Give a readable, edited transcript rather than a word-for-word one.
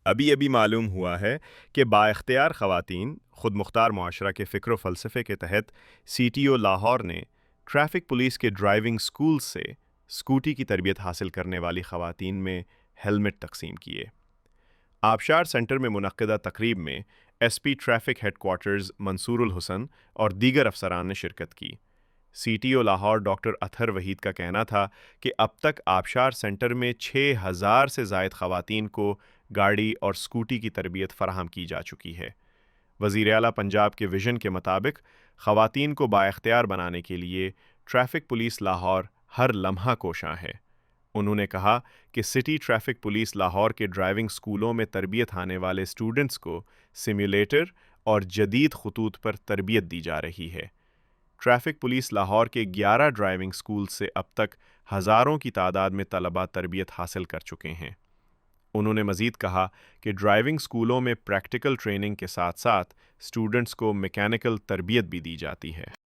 ابھی ابھی معلوم ہوا ہے کہ بااختیار خواتین خود مختار معاشرہ کے فکر و فلسفے کے تحت سی ٹی او لاہور نے ٹریفک پولیس کے ڈرائیونگ سکول سے اسکوٹی کی تربیت حاصل کرنے والی خواتین میں ہیلمٹ تقسیم کیے۔ آبشار سینٹر میں منعقدہ تقریب میں S P traffic headquarters Mansoor Alhasan اور دیگر افسران نے شرکت کی۔ C T O Lahore doctor Athar Waheed کا کہنا تھا کہ اب تک آبشار سینٹر میں 6,000 سے زائد خواتین کو گاڑی اور اسکوٹی کی تربیت فراہم کی جا چکی ہے۔ وزیر اعلیٰ پنجاب کے وژن کے مطابق خواتین کو بااختیار بنانے کے لیے ٹریفک پولیس لاہور ہر لمحہ کوشاں ہے۔ انہوں نے کہا کہ سٹی ٹریفک پولیس لاہور کے ڈرائیونگ سکولوں میں تربیت آنے والے اسٹوڈنٹس کو سیمولیٹر اور جدید خطوط پر تربیت دی جا رہی ہے۔ ٹریفک پولیس لاہور کے 11 ڈرائیونگ سکول سے اب تک ہزاروں کی تعداد میں طلباء تربیت حاصل کر چکے ہیں۔ انہوں نے مزید کہا کہ ڈرائیونگ سکولوں میں پریکٹیکل ٹریننگ کے ساتھ ساتھ اسٹوڈنٹس کو میکینیکل تربیت بھی دی جاتی ہے۔